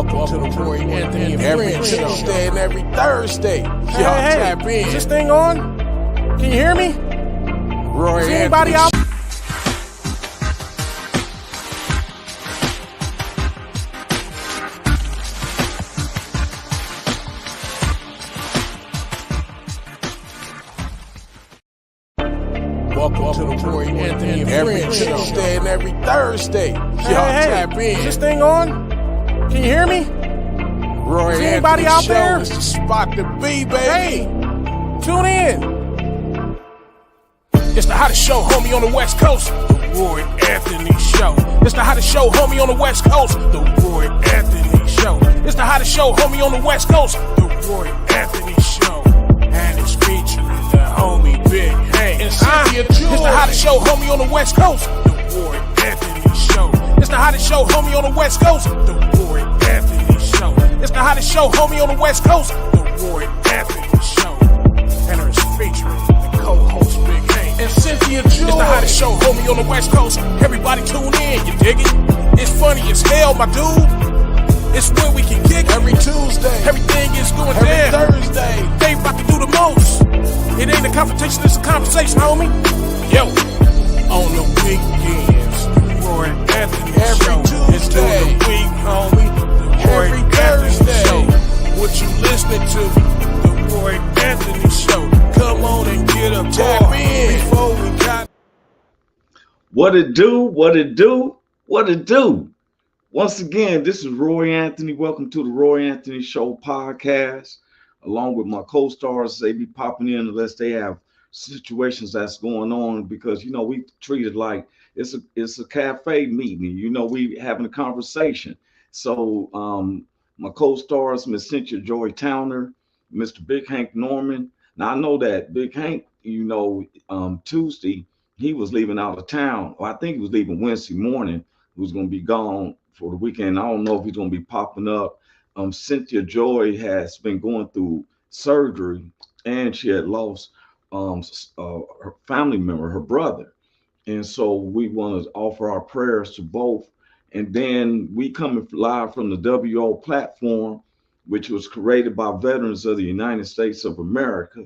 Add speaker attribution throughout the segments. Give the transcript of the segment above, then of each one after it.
Speaker 1: Welcome to the Roy Anthony and every Tuesday and every Thursday. Y'all tap in.
Speaker 2: Is this thing on? Can you hear me?
Speaker 1: Roy
Speaker 2: Is
Speaker 1: Anthony
Speaker 2: anybody out?
Speaker 1: Welcome to the Roy Anthony and every Tuesday and every Thursday. Y'all tap in.
Speaker 2: Is this thing on? Can you hear me?
Speaker 1: Roy
Speaker 2: Is anybody out
Speaker 1: Show
Speaker 2: there?
Speaker 1: is the spot to be, baby.
Speaker 2: Hey, tune in.
Speaker 1: It's the hottest show, homie, on the West Coast. The Roy Anthony Show. It's the hottest show, homie, on the West Coast. The Roy Anthony Show. It's the hottest show, homie, on the West Coast. The Roy Anthony Show. And it's featuring the homie Big Hank and Cynthia. It's the hottest show, homie, on the West Coast. The Roy Anthony Show. It's the hottest show, homie, on the West Coast. The Roy Anthony Show. It's the hottest show, homie, on the West Coast. The Roy Anthony Show. And it's featuring the co-host Big Hank and Cynthia. It's the hottest show, homie, on the West Coast. Everybody tune in, you dig it? It's funny as hell, my dude. It's where we can kick every Tuesday.
Speaker 2: Everything is going
Speaker 1: every
Speaker 2: down.
Speaker 1: Thursday.
Speaker 2: They about to do the most. It ain't a confrontation, it's a conversation, homie. Yo, on the weekends, the Roy Anthony
Speaker 1: every
Speaker 2: Show.
Speaker 1: Tuesday.
Speaker 2: It's through the week, homie. The Roy
Speaker 1: Every
Speaker 2: Anthony
Speaker 1: Thursday.
Speaker 2: Show. What you listening to? The Roy Anthony Show. Come on and get a
Speaker 1: Tap in
Speaker 2: before we got.
Speaker 3: What it do? What it do? What it do? Once again, this is Roy Anthony. Welcome to the Roy Anthony Show podcast. Along with my co-stars, they be popping in unless they have situations that's going on, because you know we treat it like it's a cafe meeting. You know, we having a conversation. So my co-stars, Miss Cynthia Joy Towner, Mr. Big Hank Norman. Now I know that Big Hank, you know, Tuesday he was leaving out of town. Well, I think he was leaving Wednesday morning. He was going to be gone for the weekend. I don't know if he's going to be popping up. Cynthia Joy has been going through surgery, and she had lost her family member, her brother. And so we want to offer our prayers to both. And then we coming live from the WO platform, which was created by veterans of the United States of America.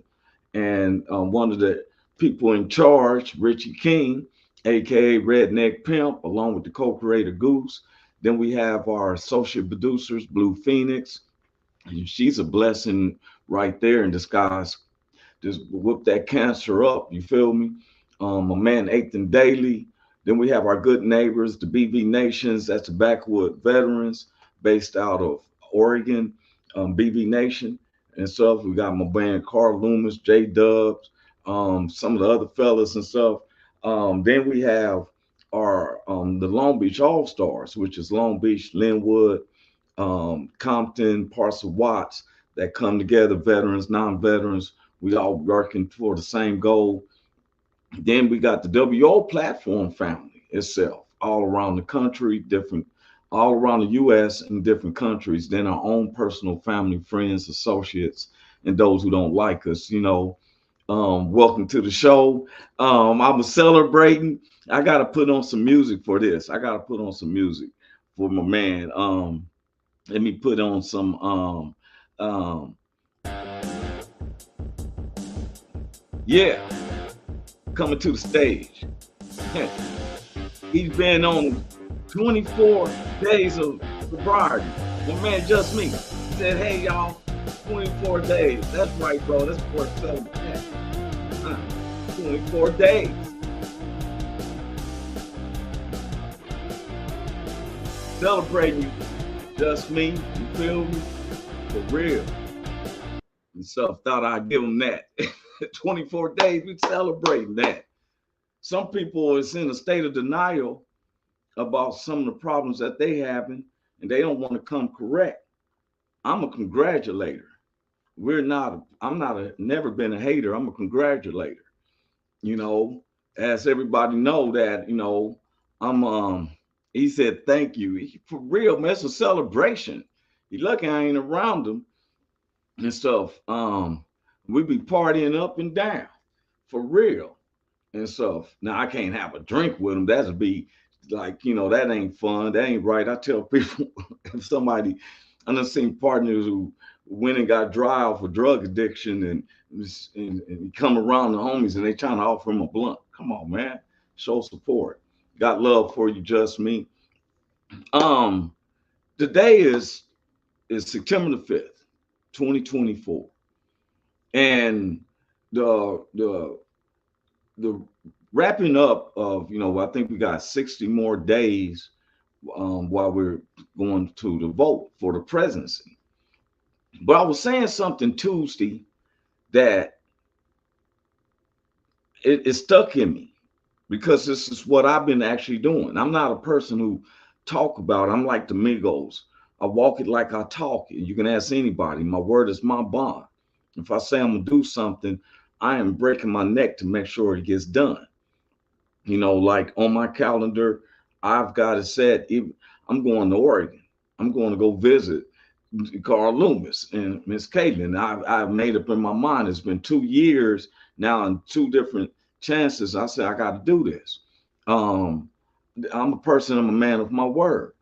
Speaker 3: And one of the people in charge, Richie King, aka Redneck Pimp, along with the co-creator Goose. Then we have our associate producers, Blue Phoenix. She's a blessing right there in disguise. Just whoop that cancer up, you feel me? My man Ethan Daly. Then we have our good neighbors, the BV Nations. That's the Backwood Veterans based out of Oregon, BV Nation. And stuff. We got my band Carl Loomis, J Dubs, some of the other fellas and stuff. Then we have our the Long Beach All Stars, which is Long Beach, Linwood, Compton, Parcel Watts, that come together, veterans, non-veterans. We all working for the same goal. Then we got the WO platform family itself, all around the country, all around the US and different countries. Then our own personal family, friends, associates, and those who don't like us, you know. Welcome to the show. I was celebrating. I gotta put on some music for this. I gotta put on some music for my man. Let me put on some yeah, coming to the stage. He's been on 24 days of sobriety. My man Just Me said, hey y'all, 24 days. That's right, bro. That's worth celebrating. 24 days. Celebrating you, Just Me. You feel me? For real. And so thought I'd give him that. 24 days, we celebrating that. Some people is in a state of denial about some of the problems that they having, and they don't want to come correct. I'm a congratulator. Never been a hater. I'm a congratulator. You know, as everybody know that, you know, he said, thank you. For real, man, it's a celebration. He lucky I ain't around him and stuff. We be partying up and down for real and stuff. Now I can't have a drink with him. Like, that ain't fun. That ain't right. I tell people, if somebody, I done seen partners who went and got dry off of drug addiction and come around the homies and they trying to offer him a blunt. Come on, man. Show support. Got love for you, just me. Um, Today is September the 5th, 2024. And the the wrapping up of, I think we got 60 more days while we're going to the vote for the presidency. But I was saying something Tuesday that it stuck in me because this is what I've been actually doing. I'm not a person who talk about. I'm like the Migos. I walk it like I talk it. You can ask anybody. My word is my bond. If I say I'm gonna do something, I am breaking my neck to make sure it gets done. Like on my calendar, I've got it set. I'm going to Oregon. I'm going to go visit Carl Loomis and Miss Caitlin. I've made up in my mind. It's been 2 years now and two different chances. I said I got to do this. Um, I'm a person. I'm a man of my word.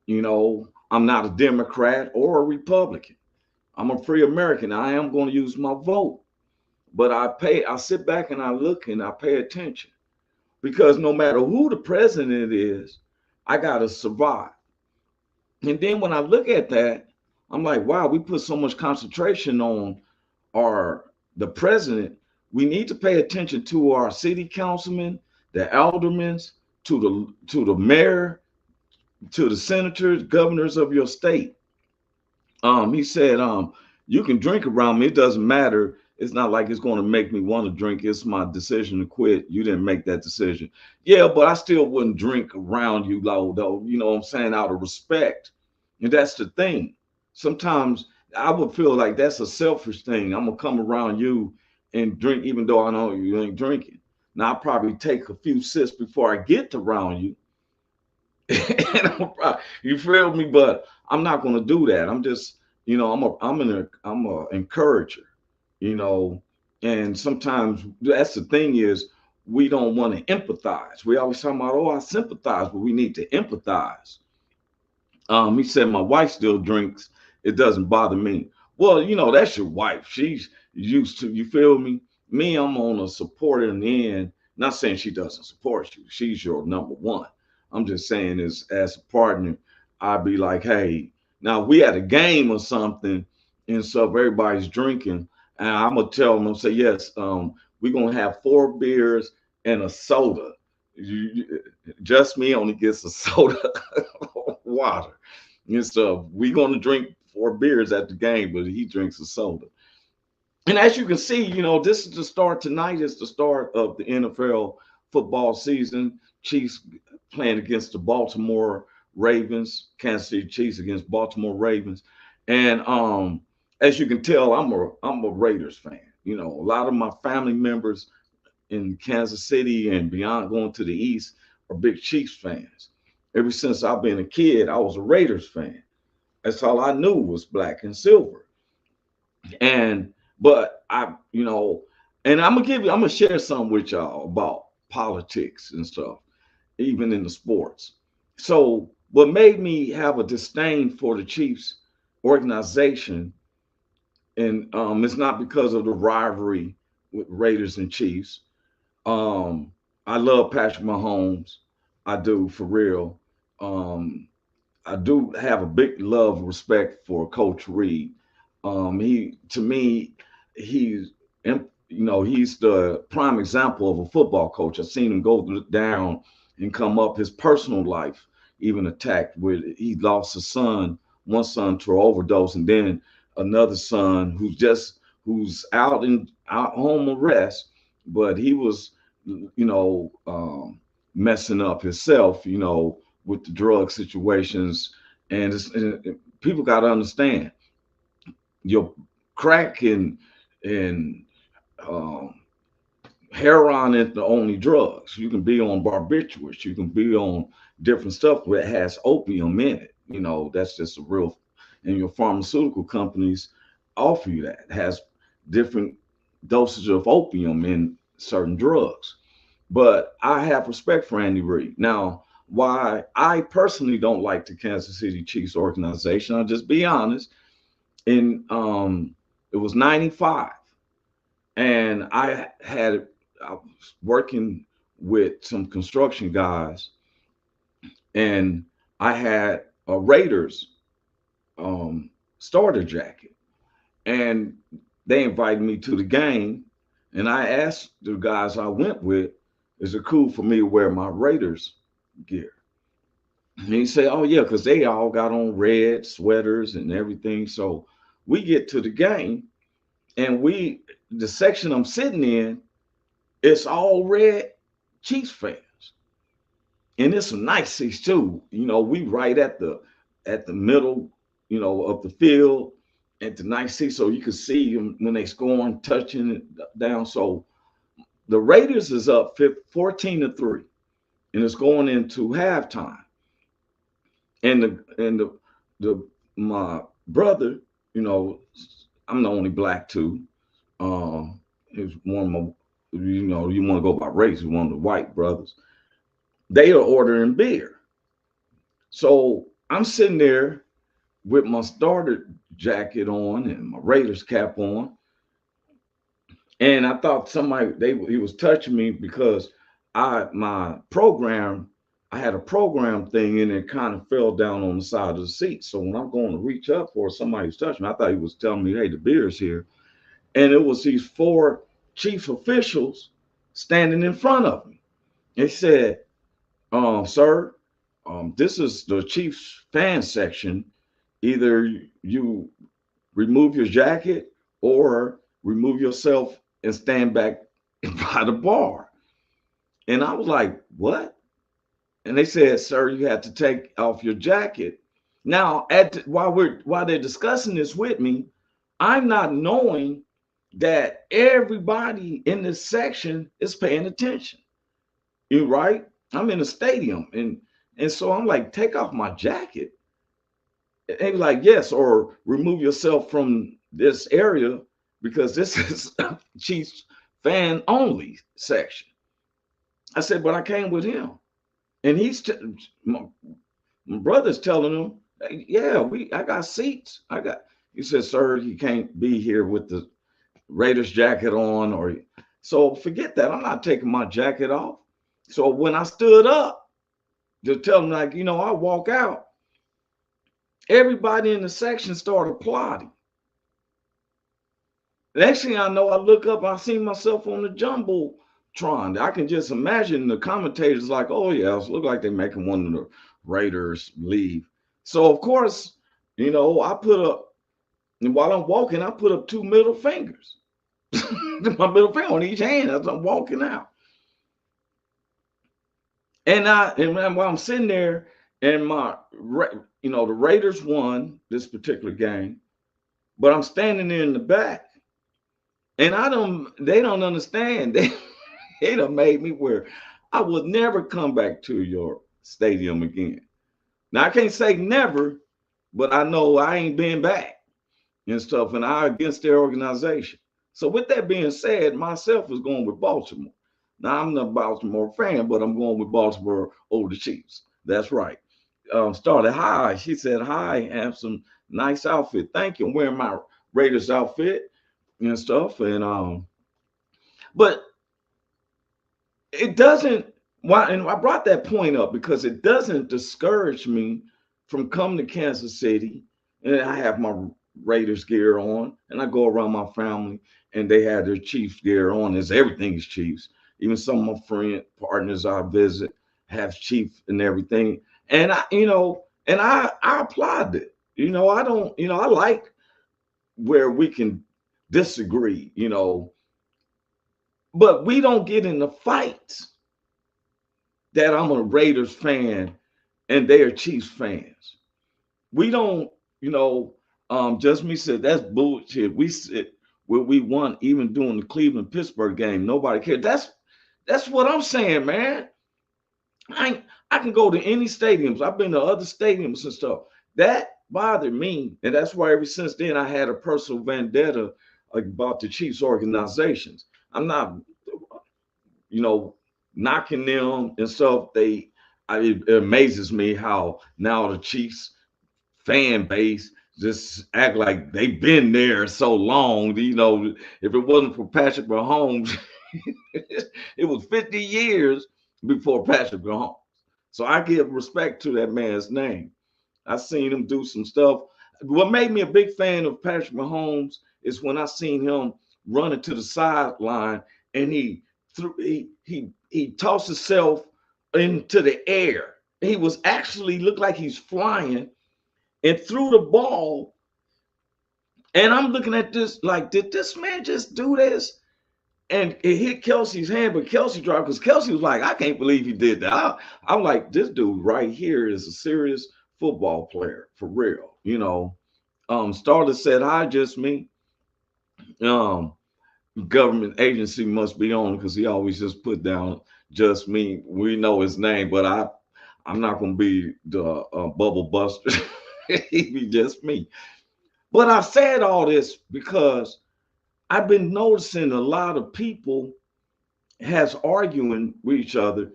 Speaker 3: I'm not a Democrat or a Republican. I'm a free American. I am going to use my vote, but I sit back and I look and I pay attention because no matter who the president is, I got to survive. And then when I look at that, I'm like, wow, we put so much concentration on the president. We need to pay attention to our city councilmen, the aldermen, to the mayor, to the senators, governors of your state. He said, you can drink around me. It doesn't matter. It's not like it's going to make me want to drink. It's my decision to quit. You didn't make that decision. Yeah, but I still wouldn't drink around you, though. You know what I'm saying? Out of respect. And that's the thing. Sometimes I would feel like that's a selfish thing. I'm going to come around you and drink, even though I know you ain't drinking. Now, I'll probably take a few sips before I get around you. You feel me? But I'm not going to do that. I'm just, I'm a encourager, you know. And sometimes that's the thing is we don't want to empathize. We always talk about, oh, I sympathize, but we need to empathize. He said my wife still drinks. It doesn't bother me. Well, that's your wife. She's used to. You feel me? Me, I'm on a supporting end. Not saying she doesn't support you. She's your number one. I'm just saying as a partner, I'd be like, hey, now we at a game or something, and so if everybody's drinking, and I'm gonna tell them, I'm say, yes, we're gonna have 4 beers and a soda. Just me only gets a soda, water. And so we're gonna drink 4 beers at the game, but he drinks a soda. And as you can see, this is the start. Tonight is the start of the NFL football season. Chiefs playing against the Baltimore Ravens, Kansas City Chiefs against Baltimore Ravens. And as you can tell, I'm a Raiders fan. A lot of my family members in Kansas City and beyond going to the East are big Chiefs fans. Ever since I've been a kid, I was a Raiders fan. That's all I knew was black and silver. But and I'm gonna share something with y'all about politics and stuff, even in the sports. So what made me have a disdain for the Chiefs organization, and it's not because of the rivalry with Raiders and Chiefs. I love Patrick Mahomes. I do, for real. Um, I do have a big love and respect for Coach Reed. He, to me, he's he's the prime example of a football coach. I've seen him go down and come up. His personal life even attacked with he lost a son, one son to an overdose, and then another son who's out home arrest, but he was messing up himself, with the drug situations. And people got to understand your crack and um, heroin is the only drugs. You can be on barbiturates. You can be on different stuff that has opium in it. That's just a real. And your pharmaceutical companies offer you that. It has different dosage of opium in certain drugs. But I have respect for Andy Reid. Now, why I personally don't like the Kansas City Chiefs organization. I'll just be honest. In it was 95, and I was working with some construction guys, and I had a Raiders starter jacket, and they invited me to the game, and I asked the guys I went with, "Is it cool for me to wear my Raiders gear?" And he said, "Oh yeah," because they all got on red sweaters and everything. So we get to the game, and the section I'm sitting in, it's all red Chiefs fans, and it's some nice seats too. We right at the middle, of the field, at the nice seats, so you can see them when they scoring, touching it down. So the Raiders is up 14-3, and it's going into halftime. And the my brother, you know, I'm the only black too. He's one of my, you want to go by race, one of the white brothers. They are ordering beer. So I'm sitting there with my starter jacket on and my Raiders cap on, and I thought he was touching me because I had a program thing and it kind of fell down on the side of the seat. So when I'm going to reach up for somebody who's touching me, I thought he was telling me, "Hey, the beer's here." And it was these four chief officials standing in front of me. They said, "Sir, this is the Chiefs fan section. Either you remove your jacket or remove yourself and stand back by the bar." And I was like, "What?" And they said, "Sir, you have to take off your jacket." Now, while they're discussing this with me, I'm not knowing that everybody in this section is paying attention. You right? I'm in a stadium, and so I'm like, "Take off my jacket." And they were like, "Yes, or remove yourself from this area because this is Chiefs fan only section." I said, "But I came with him." And my brother's telling him, "Hey, yeah, I got seats. He said, "Sir, you can't be here with the Raiders jacket on." So forget that. I'm not taking my jacket off. So when I stood up to tell him, like, I walk out, everybody in the section started applauding. Next thing I know, I look up, I see myself on the jumbotron. I can just imagine the commentators like, "Oh yeah, it look like they're making one of the Raiders leave." So of course, I put up, and while I'm walking, I put up two middle fingers, my middle finger on each hand as I'm walking out. And while I'm sitting there, and the Raiders won this particular game, but I'm standing there in the back, and they don't understand. They done made me where I would never come back to your stadium again. Now I can't say never, but I know I ain't been back and stuff, and I against their organization. So with that being said, myself is going with Baltimore. Now I'm not a Baltimore fan, but I'm going with Baltimore over the Chiefs. That's right. Started hi. She said, "Hi, handsome, nice outfit. Thank you." I'm wearing my Raiders outfit and stuff. But it doesn't, why, and I brought that point up because it doesn't discourage me from coming to Kansas City, and I have my Raiders gear on, and I go around my family and they have their Chiefs gear on. As everything is Chiefs. Even some of my friend partners I visit have Chiefs and everything. And I applaud it. I don't, I like where we can disagree, but we don't get into fights that I'm a Raiders fan and they are Chiefs fans. We don't, just me said, "That's bullshit." We said where we won, even during the Cleveland Pittsburgh game, nobody cared. That's what I'm saying, man. I can go to any stadiums. I've been to other stadiums and stuff. That bothered me, and that's why ever since then I had a personal vendetta about the Chiefs organizations. I'm not, knocking them and stuff. it amazes me how now the Chiefs fan base just act like they've been there so long. You know, if it wasn't for Patrick Mahomes, it was 50 years before Patrick Mahomes. So I give respect to that man's name. I seen him do some stuff. What made me a big fan of Patrick Mahomes is when I seen him running to the sideline and he tossed himself into the air. He was actually looked like he's flying and threw the ball. And I'm looking at this like, did this man just do this? And it hit Kelsey's hand, but Kelsey dropped because Kelsey was like, I can't believe he did that. I'm like, this dude right here is a serious football player for real. You know, Starlet said, hi, just me. Government agency must be on because he always just put down just me. We know his name, but I'm not going to be the bubble buster. He be just me. But I said all this because I've been noticing a lot of people has arguing with each other.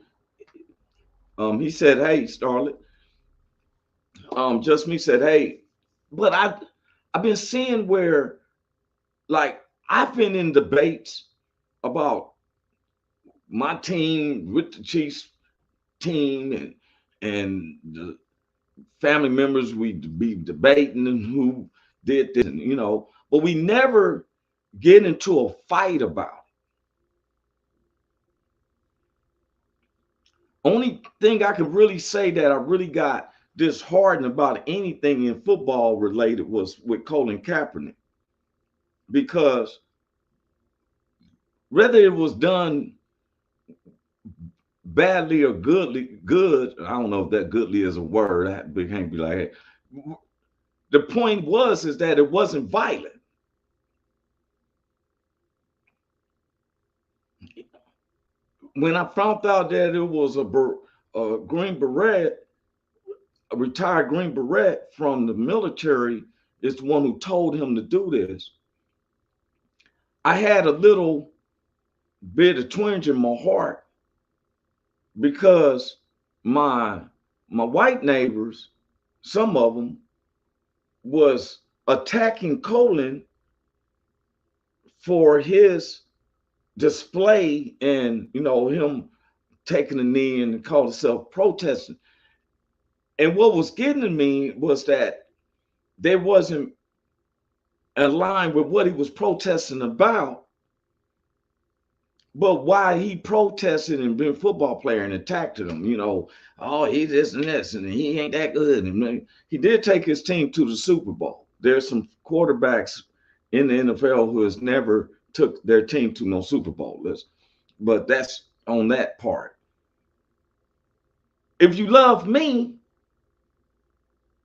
Speaker 3: He said, hey, Starlet. Just me said, hey, but I've been seeing where, like, I've been in debates about my team with the Chiefs team and the family members. We be debating and who did this, you know, but we never get into a fight about it. Only thing I could really say that I really got disheartened about anything in football related was with Colin Kaepernick, because whether it was done badly or good, I don't know if that goodly is a word. It can't be like that. The point is that it wasn't violent. When I found out that it was a Green Beret, a retired Green Beret from the military is the one who told him to do this, I had a little bit of twinge in my heart, because my white neighbors, some of them, was attacking Colin for his display and, you know, him taking a knee and called himself protesting. And what was getting to me was that they wasn't aligned with what he was protesting about, but why he protested and been a football player and attacked him, you know, oh, he this and this, and he ain't that good. And he did take his team to the Super Bowl. There's some quarterbacks in the NFL who has never took their team to no Super Bowl list, but that's on that part. If you love me,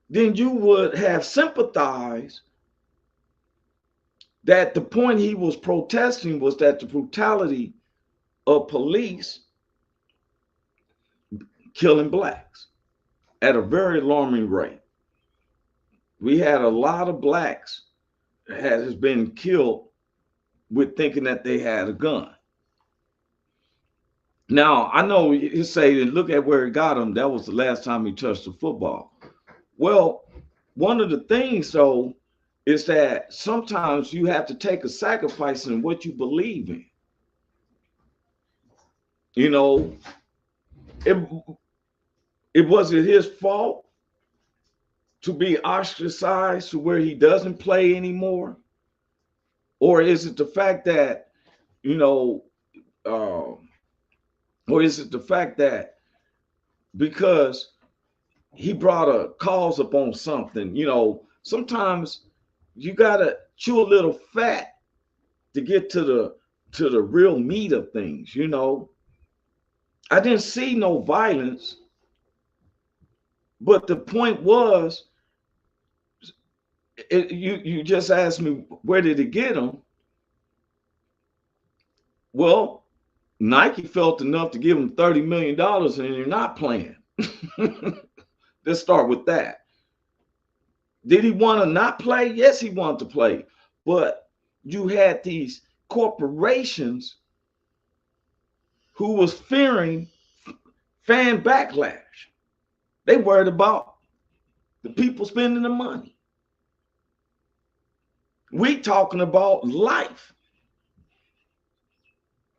Speaker 3: then you would have sympathized that the point he was protesting was that the brutality of police killing blacks at a very alarming rate. We had a lot of blacks that has been killed with thinking that they had a gun. Now, I know you say, look at where he got him. That was the last time he touched the football. Well, one of the things, though, is that sometimes you have to take a sacrifice in what you believe in. You know, it wasn't his fault to be ostracized to where he doesn't play anymore? Or is it the fact that, you know, or is it the fact that because he brought a cause up on something, you know, sometimes you gotta chew a little fat to get to the real meat of things, you know. I didn't see no violence, but the point was, you just asked me where did it get him? Well, Nike felt enough to give him $30 million and you're not playing. Let's start with that. Did he want to not play? Yes, he wanted to play. But you had these corporations who was fan backlash. They worried about the people spending the money. We talking about life.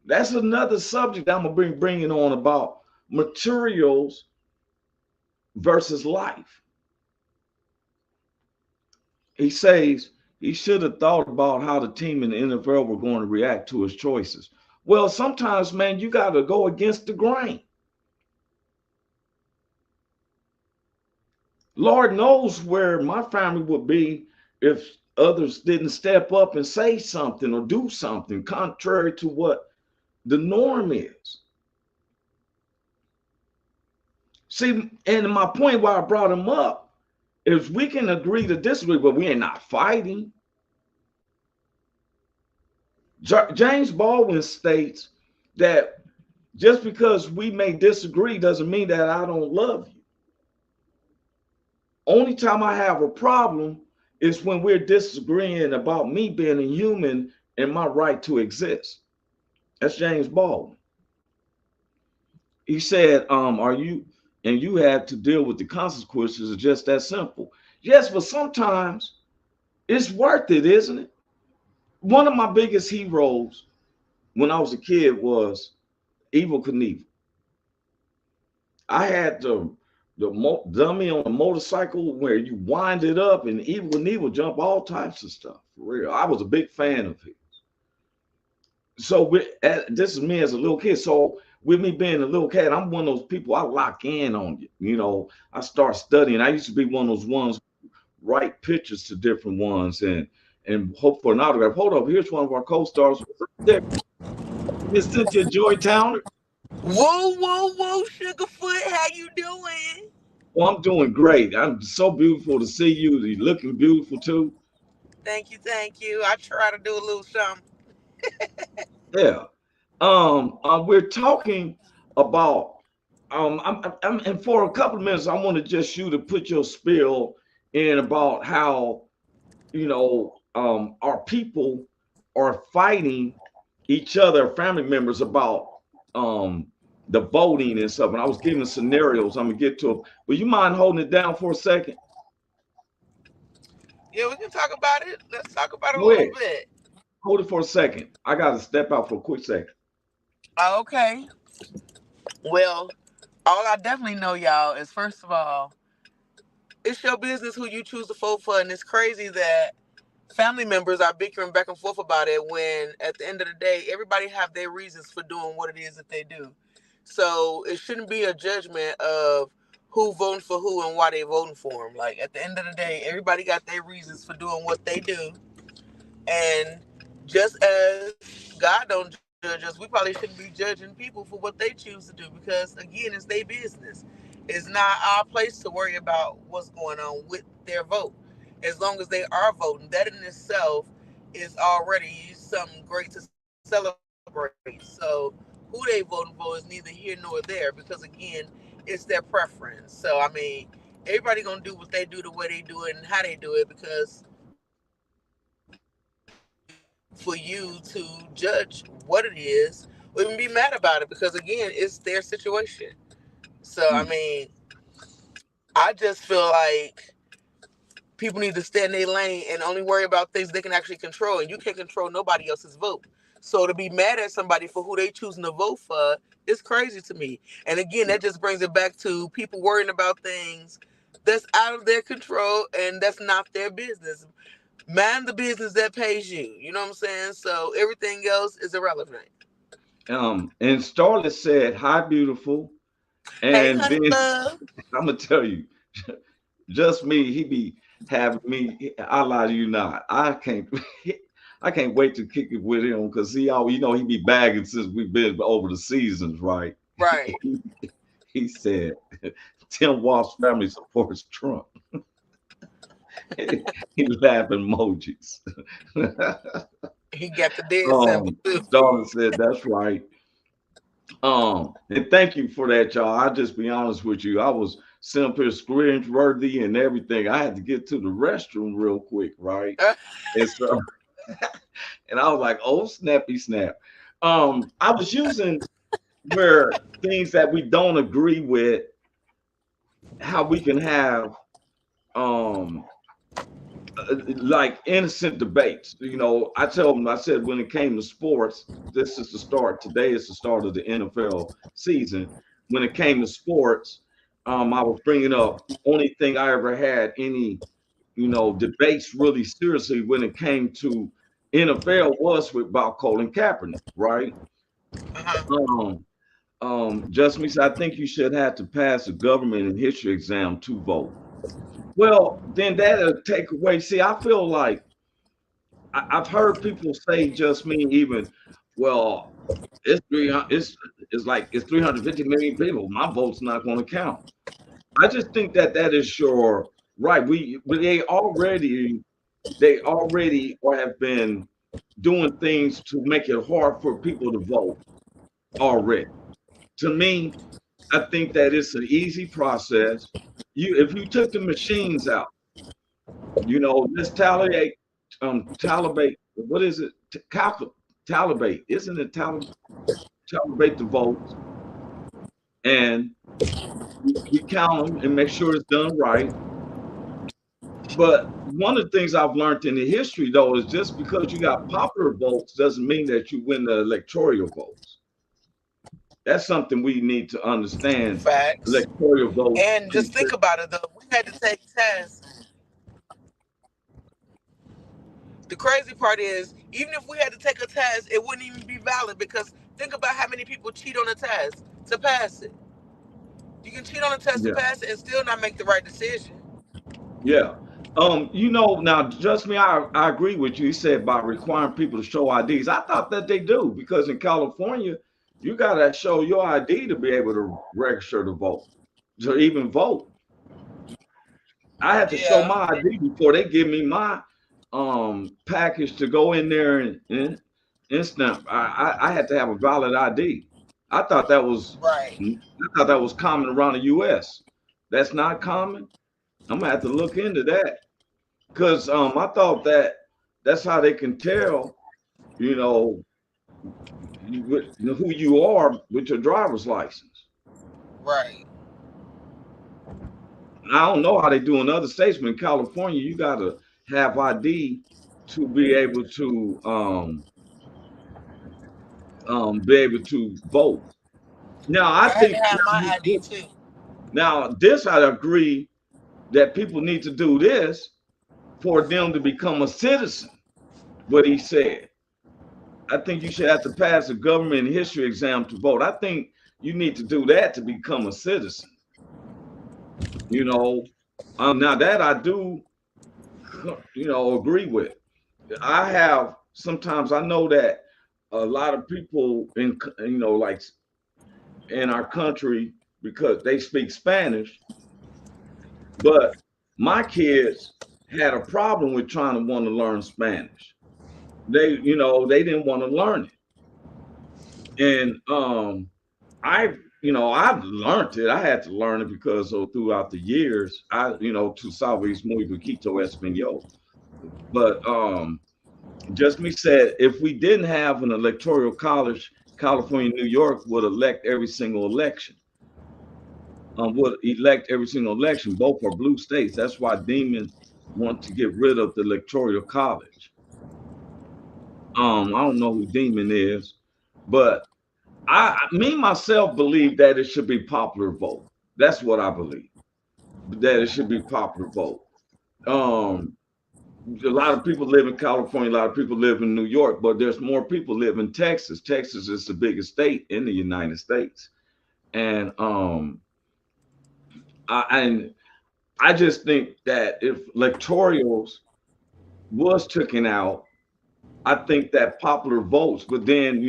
Speaker 3: That's another subject I'm gonna bring it on about materials versus life. He says he should have thought about how the team in the NFL were going to react to his choices. Well, sometimes, man, you got to go against the grain. Lord knows where my family would be if others didn't step up and say something or do something contrary to what the norm is. See, and my point why I brought him up is we can agree to disagree, but we ain't not fighting. James Baldwin states that just because we may disagree doesn't mean that I don't love you. Only time I have a problem is when we're disagreeing about me being a human and my right to exist. That's James Baldwin. He said, are you, and you had to deal with the consequences. It's just that simple. Yes, but sometimes it's worth it, isn't it? One of my biggest heroes when I was a kid was Evel Knievel. I had the dummy on a motorcycle where you wind it up and Evel Knievel jump all types of stuff. For real. I was a big fan of his. So this is me as a little kid. So with me being a little kid, I'm one of those people, I lock in on you. You know, I start studying. I used to be one of those ones, write pictures to different ones and hope for an autograph. Hold up, here's one of our co-stars. There, Miss Cynthia Joy Towner.
Speaker 4: Whoa, whoa, whoa, Sugarfoot, how you doing?
Speaker 3: Well, I'm doing great. I'm so beautiful to see you. You're looking beautiful too.
Speaker 4: Thank you, thank you. I try to do a little something.
Speaker 3: Yeah. We're talking about and for a couple of minutes, I want to just you to put your spill in about how our people are fighting each other, family members about the voting and stuff. And I was giving scenarios. I'm gonna get to them. Would you mind holding it down for a second?
Speaker 4: Yeah, we can talk about it. Let's talk about it a
Speaker 3: Go ahead.
Speaker 4: little bit.
Speaker 3: Hold it for a second. I gotta step out for a quick second.
Speaker 4: Okay. Well, all I definitely know, y'all, is first of all, it's your business who you choose to vote for, and it's crazy that family members are bickering back and forth about it when at the end of the day, everybody have their reasons for doing what it is that they do. So it shouldn't be a judgment of who voting for who and why they voting for them. Like at the end of the day, everybody got their reasons for doing what they do. And just as God don't judge us, we probably shouldn't be judging people for what they choose to do because again, it's their business. It's not our place to worry about what's going on with their vote. As long as they are voting, that in itself is already something great to celebrate. So who they voting for is neither here nor there because again, it's their preference. So I mean, everybody gonna do what they do the way they do it and how they do it because for you to judge what it is or even be mad about it because again, it's their situation. So I mean, I just feel like people need to stay in their lane and only worry about things they can actually control. And you can't control nobody else's vote. So to be mad at somebody for who they choosing to vote for is crazy to me. And again, that just brings it back to people worrying about things that's out of their control and that's not their business. Mind the business that pays you. You know what I'm saying? So everything else is irrelevant.
Speaker 3: And Starlet said, "Hi, beautiful."
Speaker 4: Hey,
Speaker 3: And
Speaker 4: honey
Speaker 3: then
Speaker 4: love.
Speaker 3: I'm gonna tell you, just me, he be having me. I lie to you not. I can't. I can't wait to kick it with him because he be bagging since we've been over the seasons, right?
Speaker 4: Right.
Speaker 3: He said, "Tim Walsh family supports Trump." He laughing emojis.
Speaker 4: He got the dead sample too.
Speaker 3: Starlet said, "That's right." And thank you for that, y'all. I'll just be honest with you. I was sitting up here screens worthy and everything. I had to get to the restroom real quick, right? And so, and I was like, oh, snappy snap. I was using where things that we don't agree with, how we can have um like innocent debates. I tell them, I said, when it came to sports, this is the start. Today is the start of the NFL season. When it came to sports, I was bringing up only thing I ever had any, debates really seriously when it came to NFL was with about Colin Kaepernick, right?
Speaker 4: Uh-huh.
Speaker 3: Um, Just me said, I think you should have to pass a government and history exam to vote. Well, then that'll take away. See, I feel like I've heard people say, just me even, well, it's like it's 350 million people. My vote's not going to count. I just think that that is your right. They already or have been doing things to make it hard for people to vote already. To me, I think that it's an easy process. If you took the machines out, let's talibate. What is it? Talibate, isn't it? Talibate the votes, and we count them and make sure it's done right. But one of the things I've learned in the history, though, is just because you got popular votes doesn't mean that you win the electoral votes. That's something we need to understand.
Speaker 4: Facts.
Speaker 3: Electoral votes.
Speaker 4: And just think about it though. We had to take tests. The crazy part is, even if we had to take a test, it wouldn't even be valid because think about how many people cheat on a test to pass it. You can cheat on a test to
Speaker 3: Yeah,
Speaker 4: pass it and still not make the right decision.
Speaker 3: yeah. Now, just me, I agree with you. You said by requiring people to show IDs. I thought that they do because in California, you got to show your ID to be able to register to vote, to even vote. I had to show
Speaker 4: Yeah.
Speaker 3: my ID before they give me my package to go in there and stamp. I had to have a valid ID. I thought that was
Speaker 4: Right.
Speaker 3: I thought that was common around the US. That's not common. I'm gonna have to look into that because I thought that that's how they can tell, you know, who you are with your driver's license.
Speaker 4: Right.
Speaker 3: I don't know how they do in other states, but in California, you got to have ID to be able to vote. Now, I
Speaker 4: I had to
Speaker 3: think
Speaker 4: have my ID too.
Speaker 3: now this I agree that people need to do this for them to become a citizen. What he said, I think you should have to pass a government history exam to vote. I think you need to do that to become a citizen. You know, now that I do, agree with. I have sometimes I know that a lot of people in like in our country because they speak Spanish, but my kids had a problem with trying to want to learn Spanish. They didn't want to learn it, and I've learned it. I had to learn it because throughout the years, tu sabes muy poquito español. But just me said, if we didn't have an electoral college, California, New York would elect every single election. Would elect every single election. Both are blue states. That's why Demon want to get rid of the electoral college. I don't know who Demon is, but me myself believe that it should be popular vote. That's what I believe. That it should be popular vote. Um, a lot of people live in California, a lot of people live in New York, but there's more people live in Texas. Texas is the biggest state in the United States. And I just think that if electorals was taken out, I think that popular votes would then,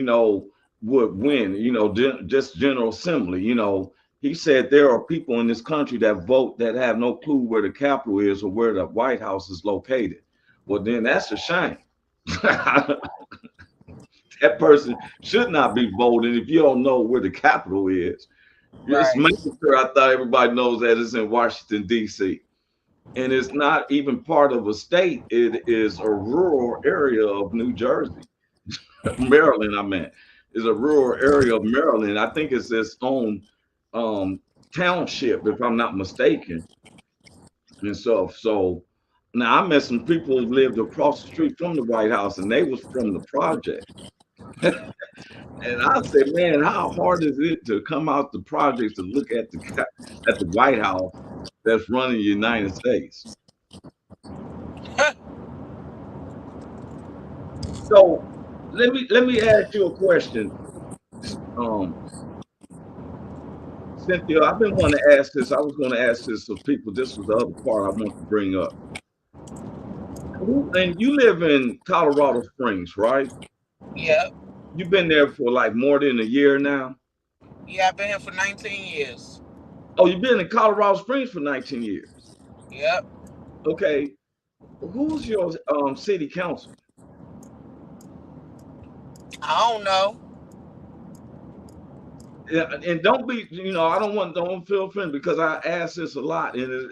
Speaker 3: would win, just General Assembly. He said there are people in this country that vote that have no clue where the Capitol is or where the White House is located. Well, then that's a shame. That person should not be voting if you don't know where the Capitol is. Just
Speaker 4: Right.
Speaker 3: making sure I thought everybody knows that it's in Washington, D.C. And it's not even part of a state. It is a rural area of New Jersey, Maryland, I meant. is a rural area of Maryland. I think it's its own township, if I'm not mistaken. And so now I met some people who lived across the street from the White House, and they was from the project. And I said, man, how hard is it to come out the projects to look at the White House that's running the United States? So let me ask you a question, um, Cynthia. I've been wanting to ask this. I was going to ask this of people. This was the other part I want to bring up. And you live in Colorado Springs, right?
Speaker 4: Yep.
Speaker 3: You've been there for like more than a year now.
Speaker 4: Yeah, I've been here for 19 years.
Speaker 3: Oh, you've been in Colorado Springs for 19 years.
Speaker 4: Yep.
Speaker 3: Okay. Who's your city council?
Speaker 4: I don't know.
Speaker 3: Yeah, and don't be, don't feel offended because I ask this a lot, and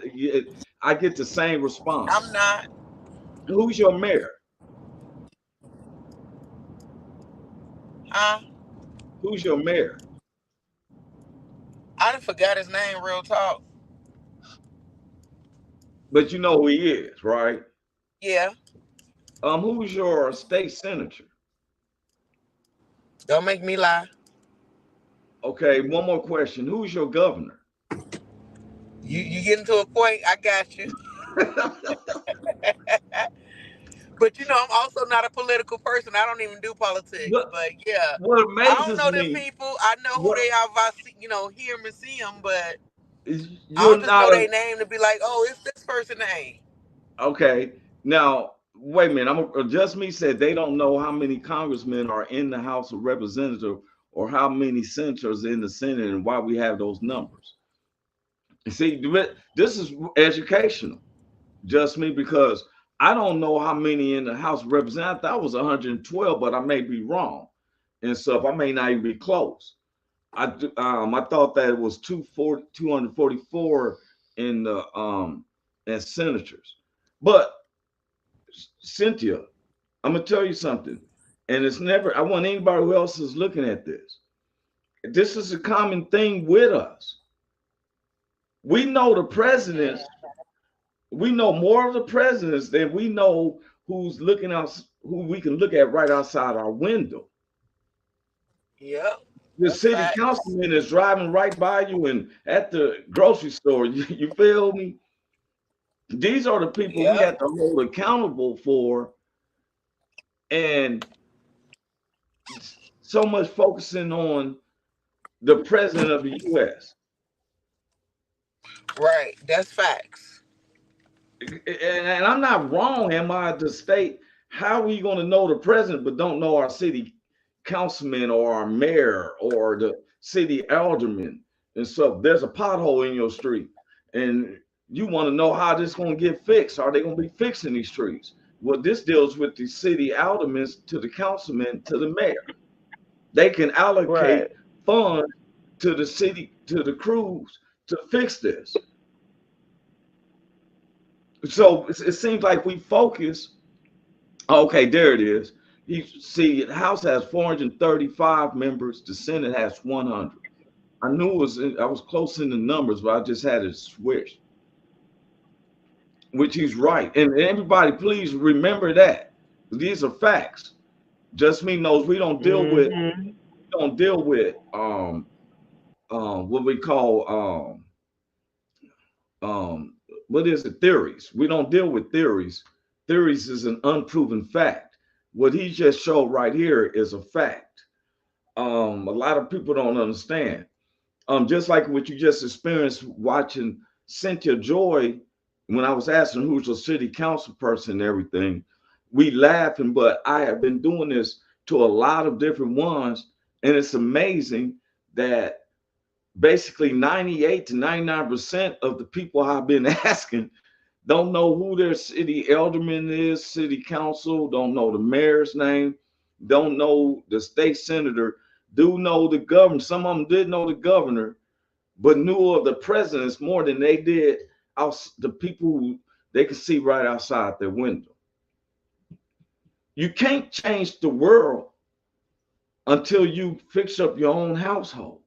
Speaker 3: I get the same response.
Speaker 4: I'm not.
Speaker 3: Who's your mayor?
Speaker 4: Huh?
Speaker 3: Who's your mayor?
Speaker 4: I done forgot his name, real talk.
Speaker 3: But you know who he is, right?
Speaker 4: Yeah.
Speaker 3: Who's your state senator?
Speaker 4: Don't make me lie.
Speaker 3: Okay, one more question. Who's your governor?
Speaker 4: You getting to a point, I got you. But I'm also not a political person. I don't even do politics. But yeah,
Speaker 3: what
Speaker 4: I don't
Speaker 3: amazes
Speaker 4: know them
Speaker 3: me,
Speaker 4: people. I know who they are if I see, hear them and see them. But I
Speaker 3: you're
Speaker 4: don't just know
Speaker 3: not
Speaker 4: their name to be like, oh, it's this person's name.
Speaker 3: okay. Now, wait a minute. Just me said they don't know how many congressmen are in the House of Representatives or how many senators in the Senate and why we have those numbers. You see, this is educational. Just me, because I don't know how many in the House of Representatives. I thought it was 112, but I may be wrong. And so if I may not even be close. I thought that it was 244 in the as senators. But Cynthia, I'm gonna tell you something, and it's never. I want anybody who else is looking at this. This is a common thing with us. We know the presidents. We know more of the presidents than we know who's looking out, who we can look at right outside our window.
Speaker 4: Yep.
Speaker 3: The city councilman is driving right by you and at the grocery store. You feel me? These are the people we have to hold accountable for, and so much focusing on the president of the U.S.
Speaker 4: Right. That's facts.
Speaker 3: And I'm not wrong, am I, to state how are we going to know the president but don't know our city councilman or our mayor or the city alderman? And so there's a pothole in your street and you want to know how this is going to get fixed. Are they going to be fixing these streets? Well, this deals with the city aldermen to the councilman to the mayor. They can allocate funds to the city, to the crews to fix this. So it seems like we focus. Okay, there it is. You see, the House has 435 members. The Senate has 100. I knew I was close in the numbers, but I just had it switched. Which he's right, and everybody, please remember that these are facts. Just me knows we don't deal with what we call what is it, theories. We don't deal with theories. Theories is an unproven fact. What he just showed right here is a fact. A lot of people don't understand. Just like what you just experienced watching Cynthia Joy, when I was asking who's your city council person and everything, we laughing, but I have been doing this to a lot of different ones, and it's amazing that basically 98 to 99% of the people I've been asking don't know who their city alderman is, city council, don't know the mayor's name, don't know the state senator, do know the governor. Some of them did know the governor, but knew of the presidents more than they did the people who they can see right outside their window. You can't change the world until you fix up your own household.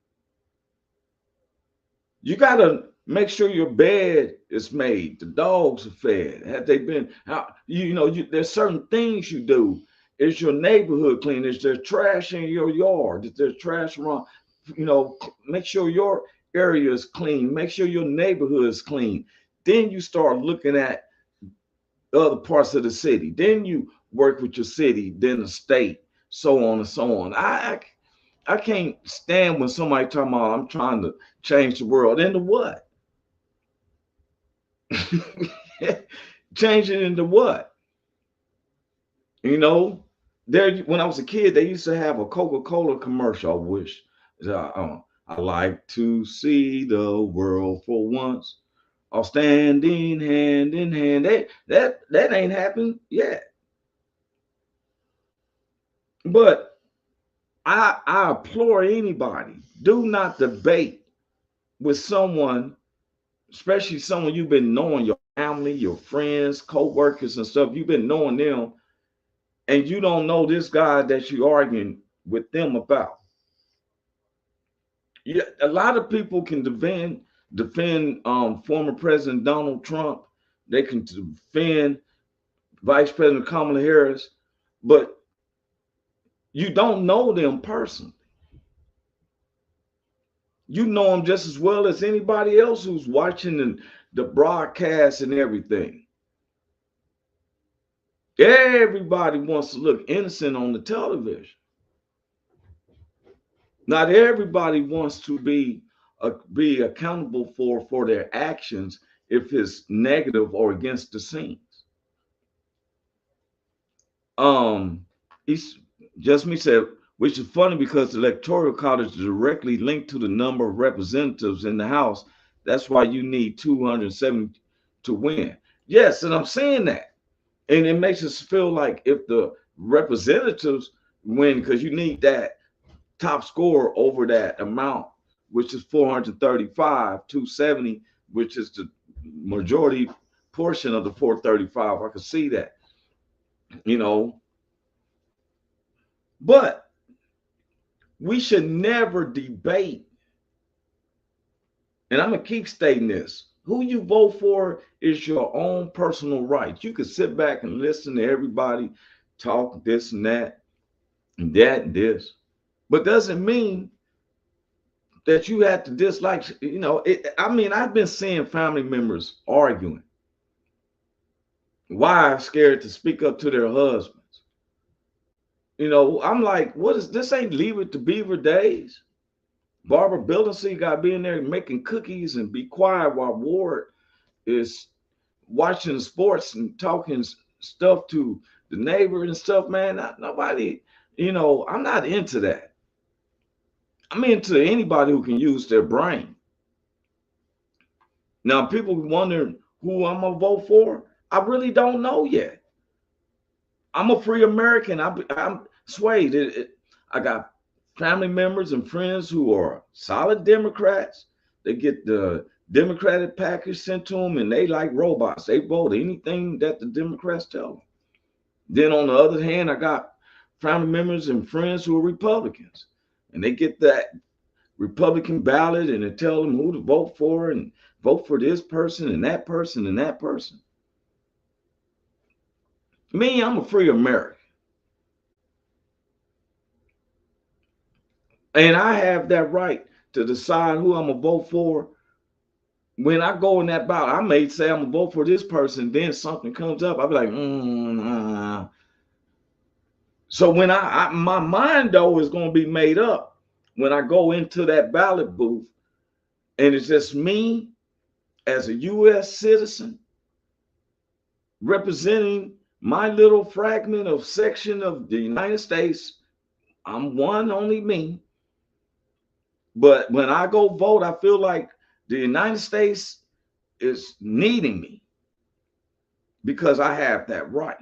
Speaker 3: You got to make sure your bed is made, the dogs are fed. Have they been out? There's certain things you do. Is your neighborhood clean? Is there trash in your yard? Is there trash around? Make sure your area is clean. Make sure your neighborhood is clean. Then you start looking at other parts of the city. Then you work with your city, then the state, so on and so on. I can't stand when somebody talking about I'm trying to change the world. Into what? Change it into what? When I was a kid, they used to have a Coca-Cola commercial. I wish I like to see the world for once, all standing hand in hand. That ain't happened yet. But I implore anybody, do not debate with someone, especially someone you've been knowing, your family, your friends, co-workers and stuff. You've been knowing them, and you don't know this guy that you're arguing with them about. Yeah, a lot of people can defend former President Donald Trump. They can defend Vice President Kamala Harris, but you don't know them personally. You know them just as well as anybody else who's watching the broadcast and everything. Everybody wants to look innocent on the television. Not everybody wants to be accountable for their actions if it's negative or against the scenes. Just me said, which is funny because the electoral college is directly linked to the number of representatives in the House. That's why you need 270 to win. Yes, and I'm saying that. And it makes us feel like if the representatives win, because you need that top score over that amount, which is 435, 270, which is the majority portion of the 435. I can see that, But we should never debate, and I'm going to keep stating this. Who you vote for is your own personal right. You can sit back and listen to everybody talk this and that and that and this, but doesn't mean that you have to dislike, I've been seeing family members arguing. Wives scared to speak up to their husbands. I'm like, what is this? Ain't Leave It to Beaver days. Barbara Billingsley got to be in there making cookies and be quiet while Ward is watching sports and talking stuff to the neighbor and stuff, man. Nobody, I'm not into that. I'm into anybody who can use their brain. Now, people wondering who I'm going to vote for. I really don't know yet. I'm a free American. I'm swayed. I got family members and friends who are solid Democrats. They get the Democratic package sent to them, and they like robots. They vote anything that the Democrats tell them. Then on the other hand, I got family members and friends who are Republicans, and they get that Republican ballot, and they tell them who to vote for, and vote for this person and that person and that person. Me, I'm a free American. And I have that right to decide who I'm going to vote for. When I go in that ballot, I may say I'm going to vote for this person. Then something comes up. I'll be like, nah. So when my mind, though, is going to be made up when I go into that ballot booth. And it's just me as a U.S. citizen representing my little fragment of section of the United States. I'm one, only me. But when I go vote, I feel like the United States is needing me because I have that right.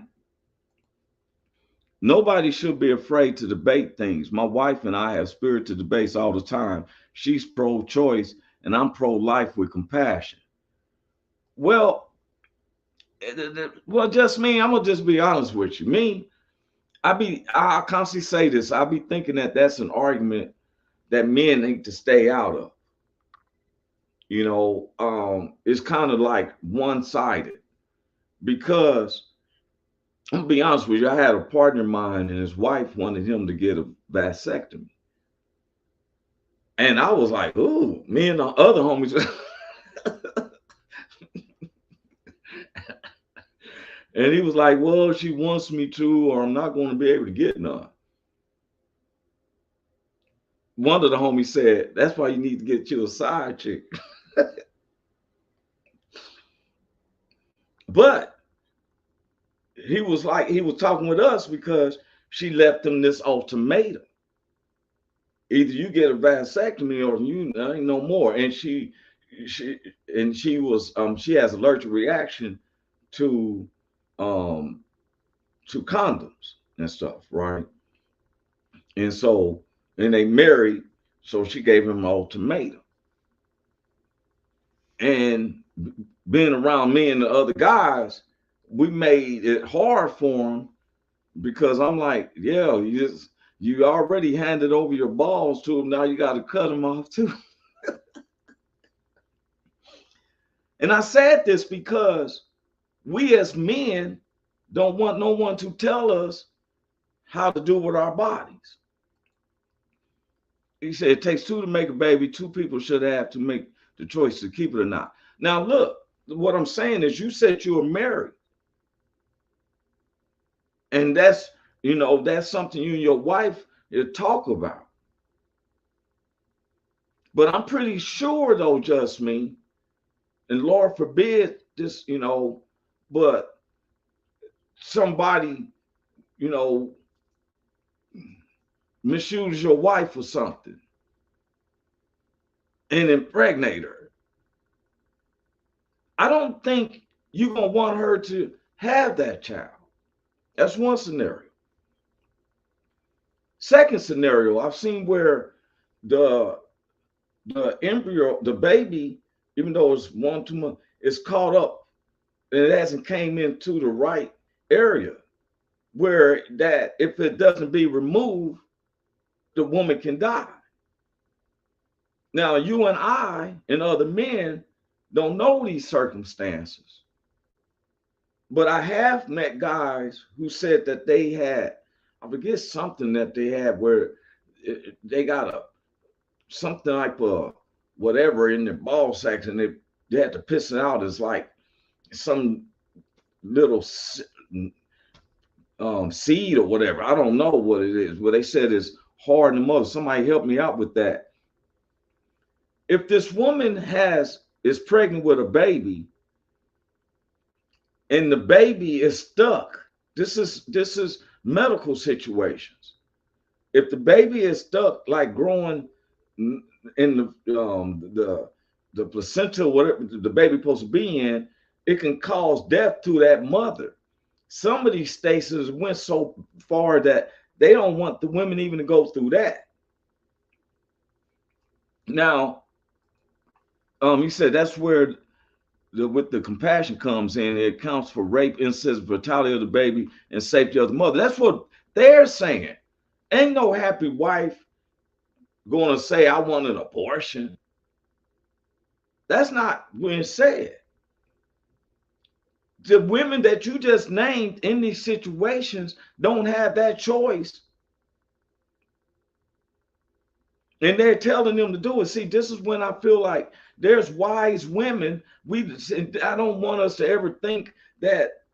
Speaker 3: Nobody should be afraid to debate things. My wife and I have spirited debates all the time. She's pro-choice and I'm pro-life with compassion. Well, just me, I'm going to just be honest with you. Me, I constantly say this. I be thinking that that's an argument that men need to stay out of. It's kind of like one-sided because I'm gonna be honest with you. I had a partner of mine, and his wife wanted him to get a vasectomy, and I was like, "Ooh," me and the other homies. And he was like, "Well, she wants me to, or I'm not going to be able to get none." One of the homies said, "That's why you need to get you a side chick." But he was talking with us because she left him this ultimatum: either you get a vasectomy or you ain't no more. And she has allergic reaction to um to condoms and stuff, right? And so, and they married, so she gave him an ultimatum. And being around me and the other guys, we made it hard for him because I'm like, yeah, you already handed over your balls to him. Now you got to cut them off too. And I said this because we as men don't want no one to tell us how to do with our bodies. He said it takes two to make a baby. Two people should have to make the choice to keep it or not. Now, look, what I'm saying is you said you were married. And that's something you and your wife talk about. But I'm pretty sure, though, just me, and Lord forbid this, but somebody, misuse your wife or something and impregnate her. I don't think you're going to want her to have that child. That's one scenario. Second scenario, I've seen where the embryo, the baby, even though it's 1-2 months, is caught up and it hasn't came into the right area where that if it doesn't be removed, the woman can die. Now, you and I and other men don't know these circumstances, but I have met guys who said that they had, I forget something that they had where they got something like whatever in their ball sacks, and they had to piss it out as like some little seed or whatever. I don't know what it is. What they said is hard in the mother. Somebody help me out with that. If this woman is pregnant with a baby and the baby is stuck, this is medical situations. If the baby is stuck, like growing in the placenta, whatever the baby supposed to be in, it can cause death to that mother. Some of these states went so far that they don't want the women even to go through that. Now, he said that's where with the compassion comes in. It accounts for rape, incest, brutality of the baby, and safety of the mother. That's what they're saying. Ain't no happy wife going to say, I want an abortion. That's not being said. The women that you just named in these situations don't have that choice. And they're telling them to do it. See, this is when I feel like there's wise women. I don't want us to ever think that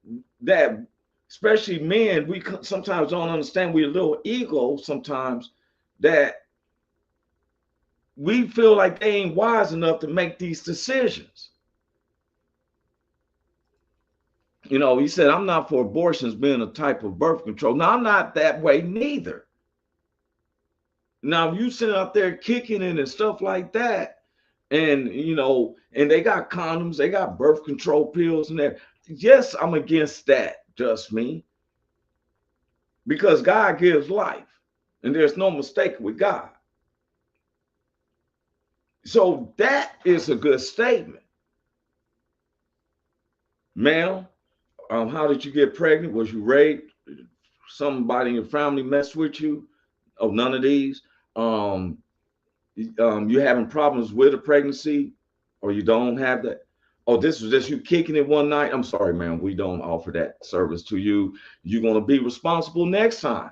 Speaker 3: especially men, we sometimes don't understand. We're a little ego sometimes that we feel like they ain't wise enough to make these decisions. He said, I'm not for abortions being a type of birth control. Now, I'm not that way neither. Now, if you sit out there kicking it and stuff like that, and, and they got condoms, they got birth control pills and that. Yes, I'm against that, just me. Because God gives life, and there's no mistake with God. So that is a good statement. Ma'am, how did you get pregnant? Was you raped? somebody in your family mess with you. Oh, none of these. Um, you're having problems with a pregnancy, or you don't have that. Oh, this was just you kicking it one night. I'm sorry, man. We don't offer that service to you. You're gonna be responsible next time.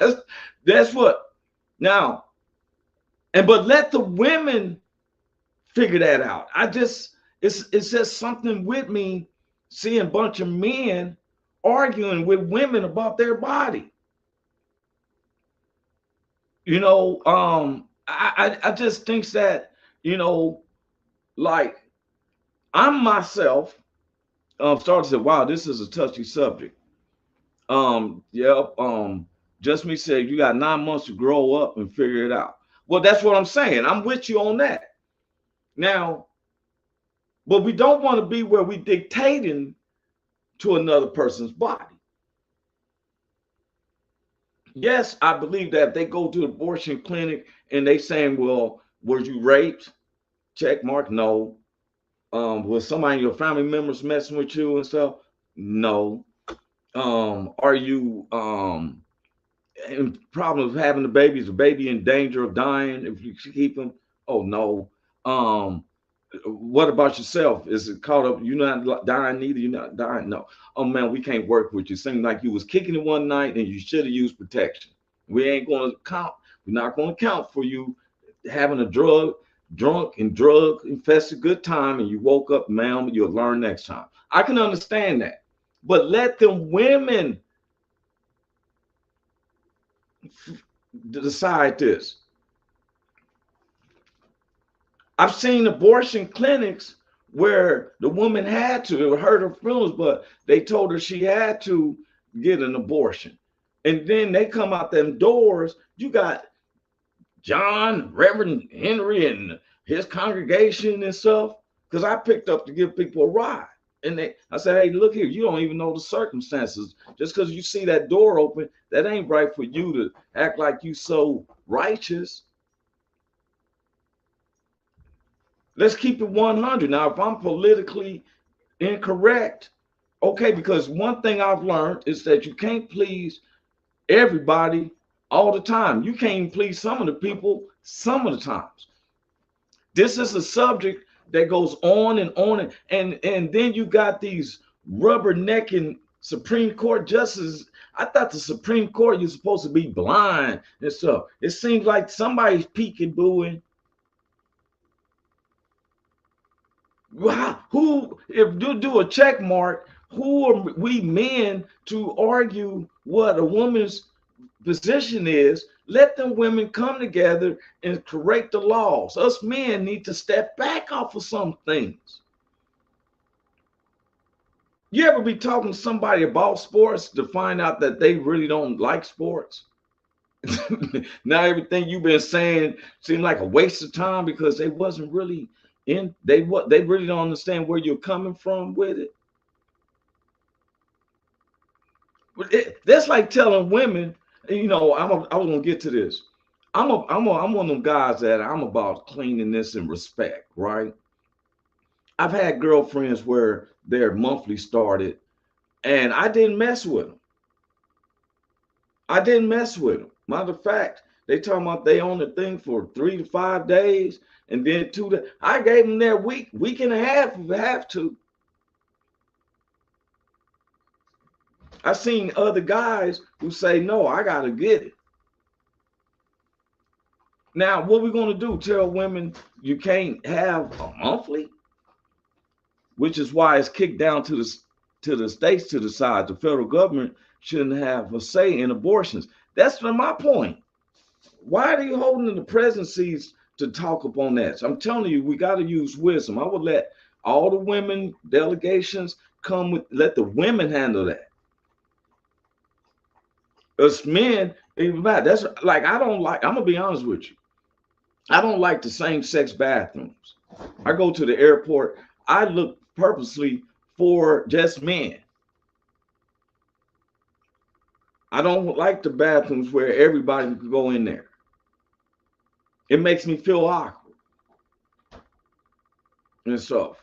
Speaker 3: that's, that's what. Now, but let the women figure that out. It's just something with me seeing a bunch of men arguing with women about their body. I just think that, like I'm myself started to say, wow, this is a touchy subject. Yep. Just me said you got 9 months to grow up and figure it out. Well, that's what I'm saying. I'm with you on that. Now, but we don't want to be where we dictating to another person's body. Yes, I believe that if they go to the abortion clinic and they saying, well, were you raped? Check mark, no. Was somebody in your family members messing with you and stuff? No. Are you in problems of having the baby? Is the baby in danger of dying if you keep him? Oh no. What about yourself? Is it caught up? You're not dying neither. You're not dying. No. Oh man, we can't work with you. Seemed like you was kicking it one night and you should have used protection. We ain't going to count. We're not going to count for you having a drunk and drug infested good time and you woke up, ma'am. You'll learn next time. I can understand that, but let them women decide this. I've seen abortion clinics where the woman had to, it hurt her feelings, but they told her she had to get an abortion. And then they come out them doors, you got John, Reverend Henry, and his congregation and stuff. Because I picked up to give people a ride. And I said, hey, look here, you don't even know the circumstances. Just because you see that door open, that ain't right for you to act like you so righteous. Let's keep it 100. Now, if I'm politically incorrect, okay, because one thing I've learned is that you can't please everybody all the time. You can't even please some of the people some of the times. This is a subject that goes on and on. And then you got these rubbernecking Supreme Court justices. I thought the Supreme Court, you're supposed to be blind and stuff. It seems like somebody's peekabooing. Who, if you do a check mark, who are we men to argue what a woman's position is? Let them women come together and correct the laws. Us men need to step back off of some things. You ever be talking to somebody about sports to find out that they really don't like sports? Now everything you've been saying seemed like a waste of time because they wasn't really they really don't understand where you're coming from with it. But that's like telling women, I was gonna get to this. I'm one of them guys that I'm about cleanliness and respect, right? I've had girlfriends where their monthly started and I didn't mess with them. Matter of fact, they talking about they own the thing for 3 to 5 days. And then I gave them their week and a half if I have to. I've seen other guys who say, no, I got to get it. Now, what we going to do? Tell women you can't have a monthly? Which is why it's kicked down to the states to decide. The federal government shouldn't have a say in abortions. That's my point. Why are you holding the presidencies to talk upon that? So I'm telling you, we got to use wisdom. I would let all the women delegations let the women handle that. Us men, that's like, I'm gonna be honest with you. I don't like the same-sex bathrooms. I go to the airport, I look purposely for just men. I don't like the bathrooms where everybody can go in there. It makes me feel awkward and stuff.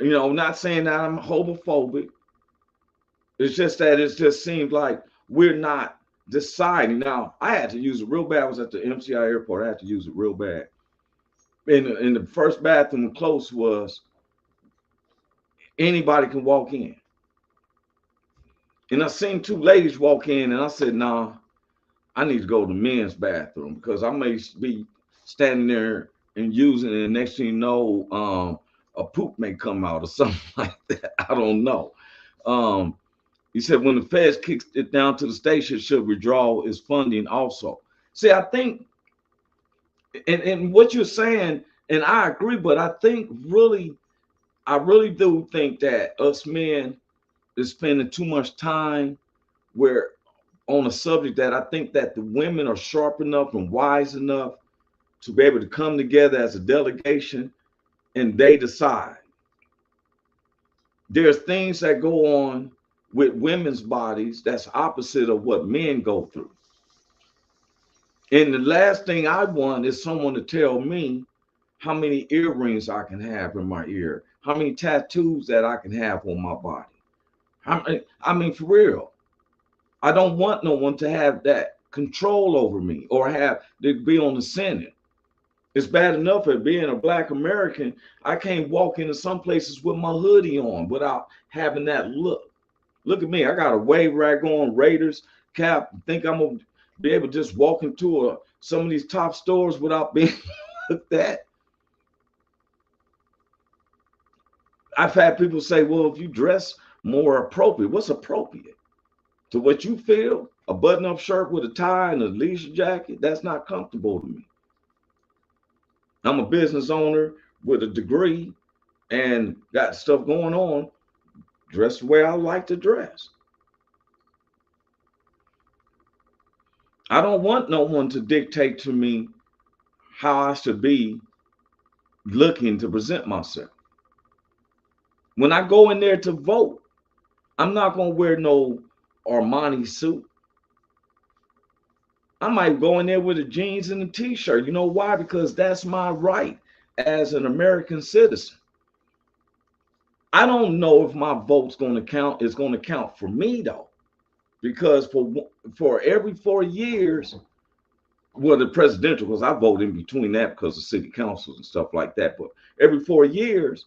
Speaker 3: Not saying that I'm homophobic. It's just that it just seems like, we're not deciding. Now, I had to use it real bad. I was at the MCI airport. I had to use it real bad. And the first bathroom close was anybody can walk in. And I seen two ladies walk in, and I said, nah, I need to go to the men's bathroom because I may be standing there and using it, and next thing you know, a poop may come out or something like that. I don't know. He said when the feds kicks it down to the station, it should withdraw its funding also. See, I think, and what you're saying, and I agree, but I think I really do think that us men is spending too much time where on a subject that I think that the women are sharp enough and wise enough to be able to come together as a delegation and they decide. There's things that go on with women's bodies that's opposite of what men go through. And the last thing I want is someone to tell me how many earrings I can have in my ear, how many tattoos that I can have on my body. I mean, for real. I don't want no one to have that control over me or have to be on the Senate. It's bad enough at being a Black American. I can't walk into some places with my hoodie on without having that look. Look at me. I got a wave rag on, Raiders cap. Think I'm going to be able to just walk into some of these top stores without being looked at? I've had people say, well, if you dress more appropriate, what's appropriate? To what you feel? A button-up shirt with a tie and a leisure jacket? That's not comfortable to me. I'm a business owner with a degree and got stuff going on. Dress the way I like to dress. I don't want no one to dictate to me how I should be looking to present myself. When I go in there to vote, I'm not going to wear no Armani suit. I might go in there with a jeans and a t-shirt. You know why? Because that's my right as an American citizen. I don't know if my vote's going to count. It's going to count for me though, because for every 4 years, well, the presidential, because I vote in between that because of city councils and stuff like that. But every 4 years,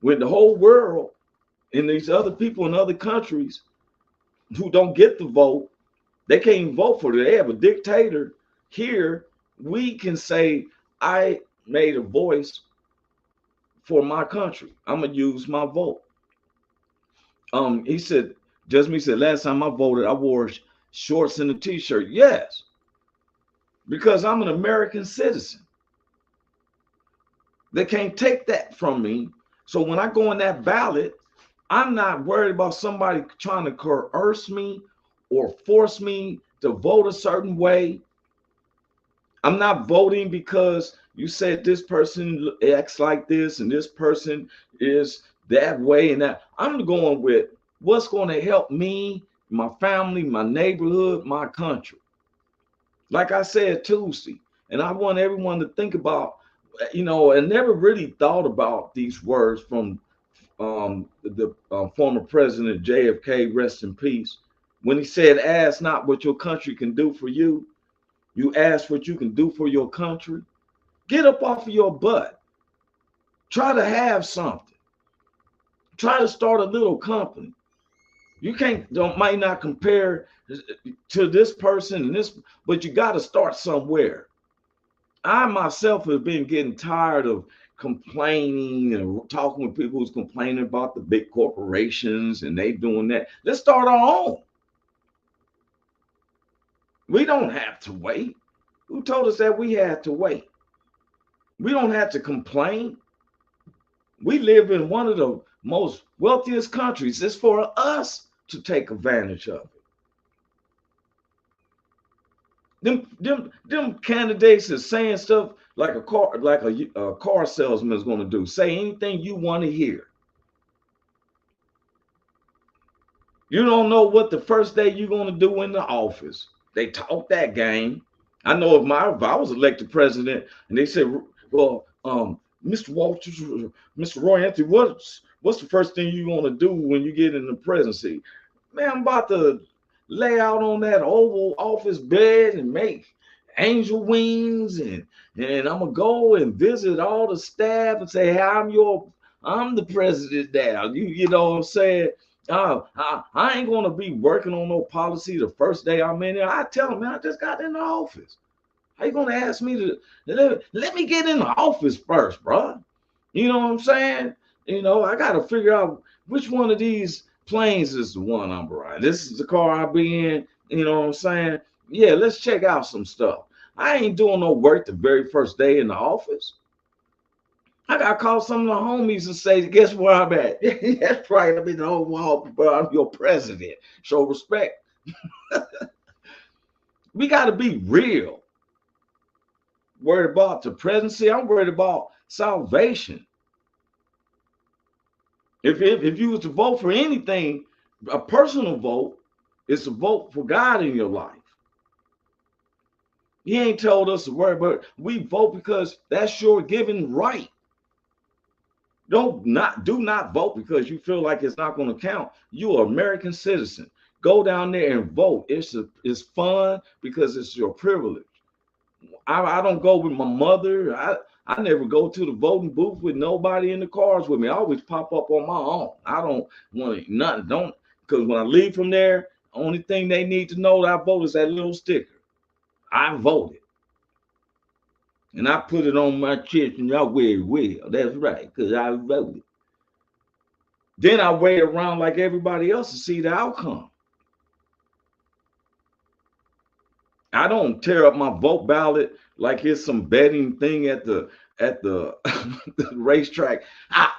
Speaker 3: with the whole world and these other people in other countries who don't get the vote, they can't vote for it. They have a dictator. Here, we can say, I made a voice for my country. I'm going to use my vote. He said, Jasmine said, last time I voted, I wore shorts and a t-shirt. Yes, because I'm an American citizen. They can't take that from me. So when I go in that ballot, I'm not worried about somebody trying to coerce me or force me to vote a certain way. I'm not voting because you said this person acts like this and this person is that way and that. I'm going with what's going to help me, my family, my neighborhood, my country. Like I said Tuesday, and I want everyone to think about, and never really thought about these words from the former president JFK, rest in peace, when he said, ask not what your country can do for you. You ask what you can do for your country. Get up off of your butt. Try to have something. Try to start a little company. You might not compare to this person and this, but you got to start somewhere. I myself have been getting tired of complaining and talking with people who's complaining about the big corporations and they doing that. Let's start our own. We don't have to wait. Who told us that we had to wait? We don't have to complain. We live in one of the most wealthiest countries. It's for us to take advantage of it. Them candidates are saying stuff like a car salesman is going to do. Say anything you want to hear. You don't know what the first day you're going to do in the office. They talk that game. I know if I was elected president and they said, well, Mr. Walters, Mr. Roy Anthony, what's the first thing you're going to do when you get in the presidency? Man, I'm about to lay out on that Oval Office bed and make angel wings, and I'm gonna go and visit all the staff and say, hey, I'm the president now. You know what I'm saying? I ain't gonna be working on no policy the first day I'm in there. I tell them, man, I just got in the office. How you gonna ask me to let me get in the office first, bro? You know what I'm saying? You know, I gotta figure out which one of these planes is the one I'm riding. This is the car I'll be in. You know what I'm saying? Yeah, let's check out some stuff. I ain't doing no work the very first day in the office. I gotta call some of the homies and say, guess where I'm at? That's right, I'm in the Oval Office, but I'm your president. Show respect. We gotta be real. Worried about the presidency, I'm worried about salvation. If you was to vote for anything, a personal vote is to vote for God in your life. He ain't told us to worry, but we vote because that's your given right. Do not vote because you feel like it's not going to count. You're an American citizen. Go down there and vote. It's fun because it's your privilege. I don't go with my mother. I never go to the voting booth with nobody in the cars with me. I always pop up on my own. I don't want nothing. Because when I leave from there, only thing they need to know that I vote is that little sticker. I voted. And I put it on my chest, and y'all wear it well. That's right, because I voted. Then I wait around like everybody else to see the outcome. I don't tear up my vote ballot like it's some betting thing at the the racetrack.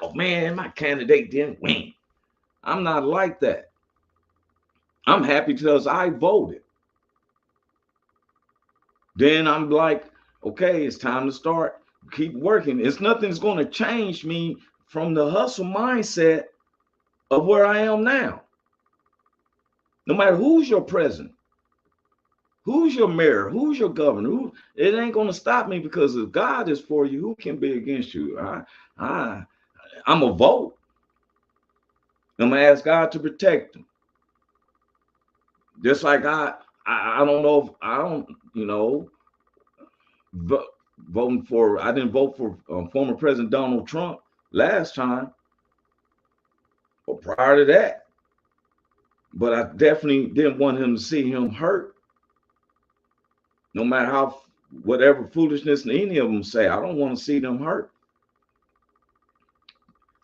Speaker 3: Oh man, my candidate didn't win. I'm not like that. I'm happy because I voted. Then I'm like, okay, it's time to start. Keep working. It's nothing's going to change me from the hustle mindset of where I am now. No matter who's your president, who's your mayor, who's your governor, it ain't going to stop me, because if God is for you, who can be against you? I'm a vote. I'm going to ask God to protect them. Just like I don't know if I don't, you know, voting for, I didn't vote for former President Donald Trump last time or prior to that, but I definitely didn't want him to see him hurt. No matter how, whatever foolishness any of them say, I don't want to see them hurt.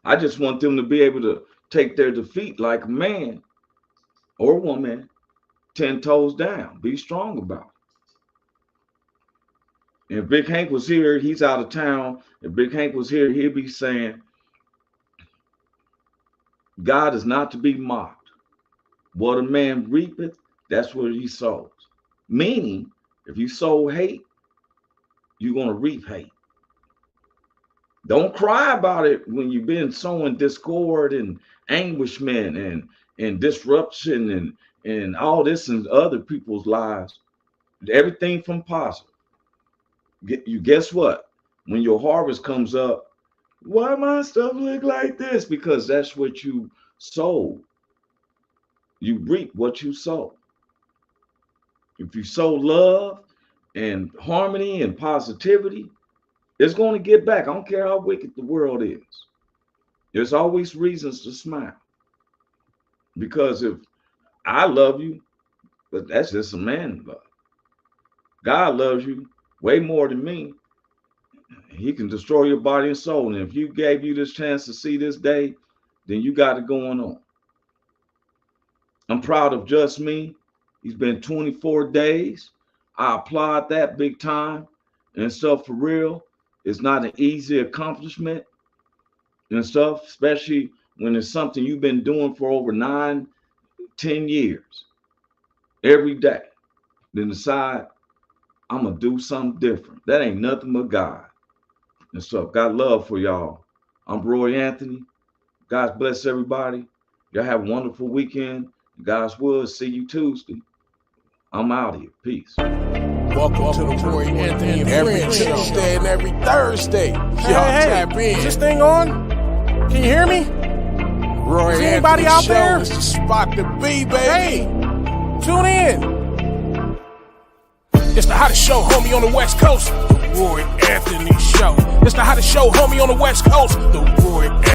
Speaker 3: I just want them to be able to take their defeat like a man or woman, 10 toes down, be strong about it. If Big Hank was here, he's out of town. If Big Hank was here, he'd be saying, God is not to be mocked. What a man reapeth, that's what he sows. Meaning, if you sow hate, you're going to reap hate. Don't cry about it when you've been sowing discord and anguishment and disruption and all this in other people's lives. Everything from positive. Guess what? When your harvest comes up, why my stuff look like this? Because that's what you sowed. You reap what you sow. If you sow love and harmony and positivity, it's going to get back. I don't care how wicked the world is. There's always reasons to smile. Because if I love you, but that's just a man love. God loves you way more than me. He can destroy your body and soul. And if you gave you this chance to see this day, then you got it going on. I'm proud of Just Me. He's been 24 days. I applaud that big time and stuff. For real, it's not an easy accomplishment and stuff, especially when it's something you've been doing for over 9-10 years every day. Then decide, I'm gonna do something different. That ain't nothing but God and stuff. Got love for y'all. I'm Roy Anthony. God bless everybody. Y'all have a wonderful weekend. God's will, see you Tuesday. I'm out of here. Peace.
Speaker 1: Welcome to the Roy Anthony every Tuesday and every Thursday. Y'all tap in.
Speaker 2: Is this thing on? Can you hear me?
Speaker 1: Roy
Speaker 2: Is anybody
Speaker 1: Anthony
Speaker 2: out
Speaker 1: Show
Speaker 2: there?
Speaker 1: is the spot to be, baby.
Speaker 2: Hey,
Speaker 1: Tune in. It's the hottest show, homie, on the West Coast. The Roy Anthony Show. It's the hottest show, homie, on the West Coast. The Roy